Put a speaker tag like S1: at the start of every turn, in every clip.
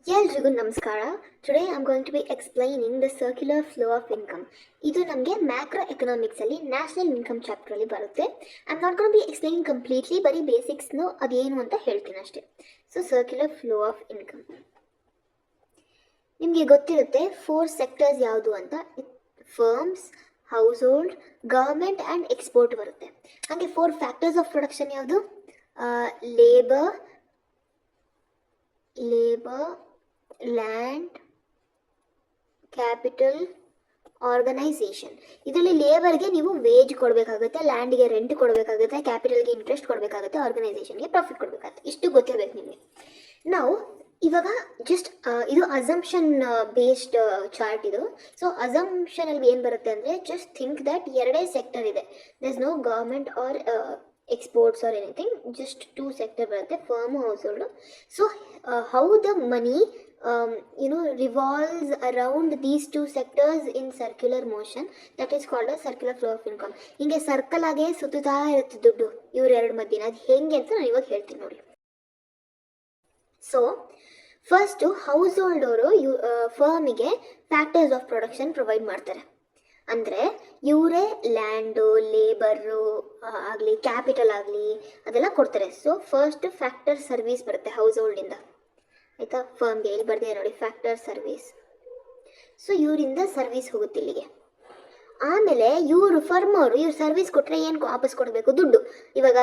S1: ಎಲ್ರಿಗೂ ನಮಸ್ಕಾರ. Today I am going to be explaining the circular flow of income. ಇದು ನಮಗೆ ಮ್ಯಾಕ್ರೋ ಎಕನಾಮಿಕ್ಸಲ್ಲಿ ನ್ಯಾಷನಲ್ ಇನ್ಕಮ್ ಚಾಪ್ಟ್ರಲ್ಲಿ ಬರುತ್ತೆ. I am not gonna be explaining completely, ಬರೀ ಬೇಸಿಕ್ಸ್ನು ಅದೇನು ಅಂತ ಹೇಳ್ತೀನಿ ಅಷ್ಟೇ. So circular flow of income ನಿಮಗೆ ಗೊತ್ತಿರುತ್ತೆ 4 ಸೆಕ್ಟರ್ಸ್ ಯಾವುದು ಅಂತ. Firms, household, government and export ಬರುತ್ತೆ. ಹಾಗೆ 4 ಫ್ಯಾಕ್ಟರ್ಸ್ ಆಫ್ ಪ್ರೊಡಕ್ಷನ್ ಯಾವುದು? Labour, land, capital, organisation. ಇದರಲ್ಲಿ ಲೇಬರ್ಗೆ ನೀವು ವೇಜ್ ಕೊಡಬೇಕಾಗುತ್ತೆ, ಲ್ಯಾಂಡ್ಗೆ ರೆಂಟ್ ಕೊಡಬೇಕಾಗುತ್ತೆ, ಕ್ಯಾಪಿಟಲ್ಗೆ ಇಂಟ್ರೆಸ್ಟ್ ಕೊಡಬೇಕಾಗುತ್ತೆ, ಆರ್ಗನೈಸೇಷನ್ಗೆ ಪ್ರಾಫಿಟ್ ಕೊಡಬೇಕಾಗುತ್ತೆ. ಇಷ್ಟು ಗೊತ್ತಿರಬೇಕು ನಿಮಗೆ. ನಾವು ಇವಾಗ ಜಸ್ಟ್ ಇದು ಅಸಂಪ್ಷನ್ ಬೇಸ್ಡ್ ಚಾರ್ಟ್ ಇದು. ಸೊ ಅಸಂಪ್ಷನಲ್ಲಿ ಏನು ಬರುತ್ತೆ ಅಂದರೆ, ಜಸ್ಟ್ ಥಿಂಕ್ ದಟ್ ಎರಡೇ ಸೆಕ್ಟರ್ ಇದೆ. There is no government or exports or anything, just 2 sector ಬರುತ್ತೆ, firm, household. So how the money revolves around these 2 sectors in circular motion, that is called a circular flow of income. ಹಿಂಗೆ circle ಆಗೇ ಸುತ್ತಾ ಇರುತ್ತೆ ದುಡ್ಡು ಇವ್ರ ಎರಡು ಮಧ್ಯೆ. ಅದು ಹೆಂಗೆ ಅಂತ ನಾನು ಇವಾಗ ಹೇಳ್ತೀನಿ ನೋಡಿ. ಸೊ ಫಸ್ಟು ಹೌಸ್ ಹೋಲ್ಡ್ ಅವರು ಫರ್ಮಿಗೆ ಫ್ಯಾಕ್ಟರ್ಸ್ ಆಫ್ ಪ್ರೊಡಕ್ಷನ್ ಪ್ರೊವೈಡ್ ಮಾಡ್ತಾರೆ. ಅಂದರೆ ಇವರೇ ಲ್ಯಾಂಡು, ಲೇಬರು ಆಗಲಿ, ಕ್ಯಾಪಿಟಲ್ ಆಗಲಿ ಅದೆಲ್ಲ ಕೊಡ್ತಾರೆ. ಸೊ ಫಸ್ಟ್ ಫ್ಯಾಕ್ಟರ್ ಸರ್ವಿಸ್ ಬರುತ್ತೆ ಹೌಸ್ ಹೋಲ್ಡಿಂದ, ಆಯಿತಾ? ಫರ್ಮ್ಗೆ ಇಲ್ಲಿ ಬರ್ದಿದೆ ನೋಡಿ, ಫ್ಯಾಕ್ಟರ್ ಸರ್ವಿಸ್. ಸೊ ಇವರಿಂದ ಸರ್ವಿಸ್ ಹೋಗುತ್ತೆ ಇಲ್ಲಿಗೆ. ಆಮೇಲೆ ಫರ್ಮ್ ಅವರು ಇವ್ರು ಸರ್ವಿಸ್ ಕೊಟ್ಟರೆ ಏನು ವಾಪಸ್ ಕೊಡಬೇಕು? ದುಡ್ಡು. ಇವಾಗ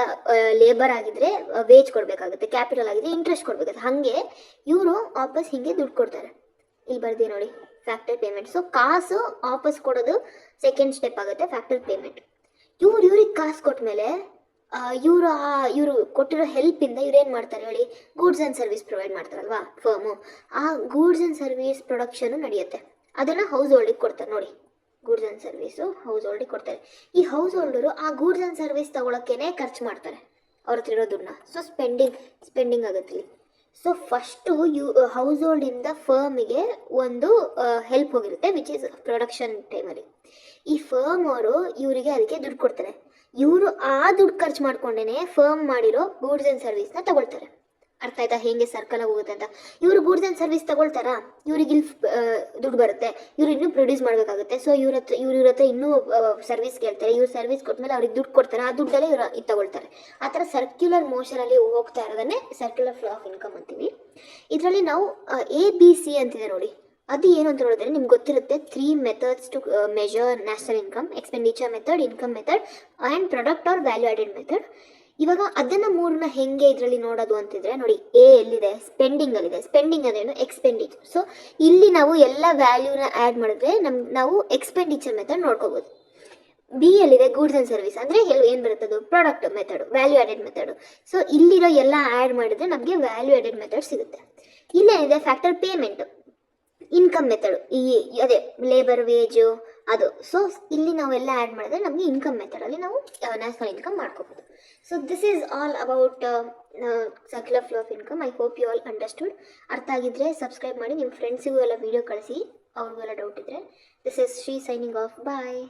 S1: ಲೇಬರ್ ಆಗಿದ್ರೆ ವೇಜ್ ಕೊಡಬೇಕಾಗುತ್ತೆ, ಕ್ಯಾಪಿಟಲ್ ಆಗಿದ್ರೆ ಇಂಟ್ರೆಸ್ಟ್ ಕೊಡಬೇಕಾಗುತ್ತೆ. ಹಾಗೆ ಇವರು ವಾಪಸ್ ಹೀಗೆ ದುಡ್ಡು ಕೊಡ್ತಾರೆ. ಇಲ್ಲಿ ಬರ್ದಿ ನೋಡಿ, ಫ್ಯಾಕ್ಟರ್ ಪೇಮೆಂಟ್. ಸೊ ಕಾಸು ವಾಪಸ್ ಕೊಡೋದು ಸೆಕೆಂಡ್ ಸ್ಟೆಪ್ ಆಗುತ್ತೆ, ಫ್ಯಾಕ್ಟರ್ ಪೇಮೆಂಟ್. ಇವ್ರಿಗೆ ಕಾಸು ಕೊಟ್ಟ ಮೇಲೆ ಇವರು ಕೊಟ್ಟಿರೋ ಹೆಲ್ಪಿಂದ ಇವ್ರೇನು ಮಾಡ್ತಾರೆ ಹೇಳಿ? ಗೂಡ್ಸ್ ಆ್ಯಂಡ್ ಸರ್ವಿಸ್ ಪ್ರೊವೈಡ್ ಮಾಡ್ತಾರಲ್ವಾ ಫರ್ಮು. ಆ ಗೂಡ್ಸ್ ಆ್ಯಂಡ್ ಸರ್ವಿಸ್ ಪ್ರೊಡಕ್ಷನು ನಡೆಯುತ್ತೆ. ಅದನ್ನು ಹೌಸ್ ಹೋಲ್ಡಿಗೆ ಕೊಡ್ತಾರೆ ನೋಡಿ. ಗೂಡ್ಸ್ ಆ್ಯಂಡ್ ಸರ್ವಿಸು ಹೌಸ್ ಹೋಲ್ಡಿಗೆ ಕೊಡ್ತಾರೆ. ಈ ಹೌಸ್ ಹೋಲ್ಡರು ಆ ಗೂಡ್ಸ್ ಆ್ಯಂಡ್ ಸರ್ವಿಸ್ ತೊಗೊಳಕ್ಕೇ ಖರ್ಚು ಮಾಡ್ತಾರೆ ಅವ್ರ ಹತ್ರ ಇರೋ ದುಡ್ಡನ್ನ. ಸೊ ಸ್ಪೆಂಡಿಂಗ್ ಆಗುತ್ತೆ ಇಲ್ಲಿ. ಸೊ ಫಸ್ಟು ಹೌಸ್ ಹೋಲ್ಡಿಂದ ಫರ್ಮಿಗೆ ಒಂದು ಹೆಲ್ಪ್ ಹೋಗಿರುತ್ತೆ, ವಿಚ್ ಈಸ್ ಪ್ರೊಡಕ್ಷನ್ ಟೈಮಲ್ಲಿ. ಈ ಫರ್ಮ್ ಅವರು ಇವರಿಗೆ ಅದಕ್ಕೆ ದುಡ್ಡು ಕೊಡ್ತಾರೆ. ಇವರು ಆ ದುಡ್ಡು ಖರ್ಚು ಮಾಡ್ಕೊಂಡೇ ಫರ್ಮ್ ಮಾಡಿರೋ ಗೂಡ್ಸ್ ಆ್ಯಂಡ್ ಸರ್ವಿಸ್ನ ತಗೊಳ್ತಾರೆ. ಅರ್ಥ ಆಯ್ತಾ ಹೆಂಗೆ ಸರ್ಕಲ್ ಹೋಗುತ್ತೆ ಅಂತ? ಇವರು ಗೂಡ್ಸ್ ಆ್ಯಂಡ್ ಸರ್ವಿಸ್ ತಗೊಳ್ತಾರಾ, ಇವ್ರಿಗೆ ಇಲ್ಲಿ ದುಡ್ಡು ಬರುತ್ತೆ, ಇವ್ರು ಇನ್ನೂ ಪ್ರೊಡ್ಯೂಸ್ ಮಾಡಬೇಕಾಗುತ್ತೆ. ಸೊ ಇವ್ರ ಹತ್ರ ಇನ್ನೂ ಸರ್ವಿಸ್ ಕೇಳ್ತಾರೆ. ಇವ್ರು ಸರ್ವಿಸ್ ಕೊಟ್ಮೇಲೆ ಅವ್ರಿಗೆ ದುಡ್ಡು ಕೊಡ್ತಾರೆ. ಆ ದುಡ್ಡಲ್ಲೇ ಇವರು ಇದು ತಗೊಳ್ತಾರೆ. ಆ ಥರ ಸರ್ಕ್ಯುಲರ್ ಮೋಷನಲ್ಲಿ ಹೋಗ್ತಾ ಇರೋದನ್ನೇ ಸರ್ಕ್ಯುಲರ್ ಫ್ಲೋ ಆಫ್ ಇನ್ಕಮ್ ಅಂತೀವಿ. ಇದರಲ್ಲಿ ನಾವು ABC ಅಂತಿದೆ ನೋಡಿ. ಅದು ಏನು ಅಂತ ನೋಡಿದ್ರೆ ನಿಮ್ಗೆ ಗೊತ್ತಿರುತ್ತೆ, 3 methods to measure national income: expenditure method, income method and product or value added method. ಇವಾಗ ಅದನ್ನು 3ನ ಹೆಂಗೆ ಇದರಲ್ಲಿ ನೋಡೋದು ಅಂತಿದ್ರೆ ನೋಡಿ, ಎ ಎಲ್ಲಿದೆ? ಸ್ಪೆಂಡಿಂಗಲ್ಲಿದೆ. ಸ್ಪೆಂಡಿಂಗ್ ಅಂದ್ರೇನು? ಎಕ್ಸ್ಪೆಂಡಿಚರ್. ಸೊ ಇಲ್ಲಿ ನಾವು ಎಲ್ಲ ವ್ಯಾಲ್ಯೂನ ಆ್ಯಡ್ ಮಾಡಿದ್ರೆ ನಾವು ಎಕ್ಸ್ಪೆಂಡಿಚರ್ ಮೆಥಡ್ ನೋಡ್ಕೋಬೋದು. ಬಿ ಎಲ್ಲಿದೆ? Goods and service. ಅಂದರೆ ಏನು ಬರುತ್ತದು? Product method, value added method. So ಇಲ್ಲಿರೋ ಎಲ್ಲ ಆ್ಯಡ್ ಮಾಡಿದ್ರೆ ನಮಗೆ ವ್ಯಾಲ್ಯೂ ಆಡೆಡ್ ಮೆಥಡ್ ಸಿಗುತ್ತೆ. ಇಲ್ಲೇನಿದೆ? ಫ್ಯಾಕ್ಟರ್ ಪೇಮೆಂಟು, ಇನ್ಕಮ್ ಮೆಥಡು, ಅದೇ ಲೇಬರ್ ವೇಜು ಅದು. ಸೊ ಇಲ್ಲಿ ನಾವೆಲ್ಲ ಆ್ಯಡ್ ಮಾಡಿದ್ರೆ ನಮಗೆ ಇನ್ಕಮ್ ಮೆಥಡಲ್ಲಿ ನಾವು ನ್ಯಾಷನಲ್ ಇನ್ಕಮ್ ಮಾಡ್ಕೋಬೋದು. So this is all about circular flow of income. I hope you all understood. ಅರ್ಥ ಆಗಿದ್ರೆ ಸಬ್ಸ್ಕ್ರೈಬ್ ಮಾಡಿ, ನಿಮ್ಮ ಫ್ರೆಂಡ್ಸಿಗೂ ಎಲ್ಲ ವೀಡಿಯೋ ಕಳಿಸಿ, ಅವ್ರಿಗೆಲ್ಲ ಡೌಟ್ ಇದ್ದರೆ. This is Shri signing off. Bye.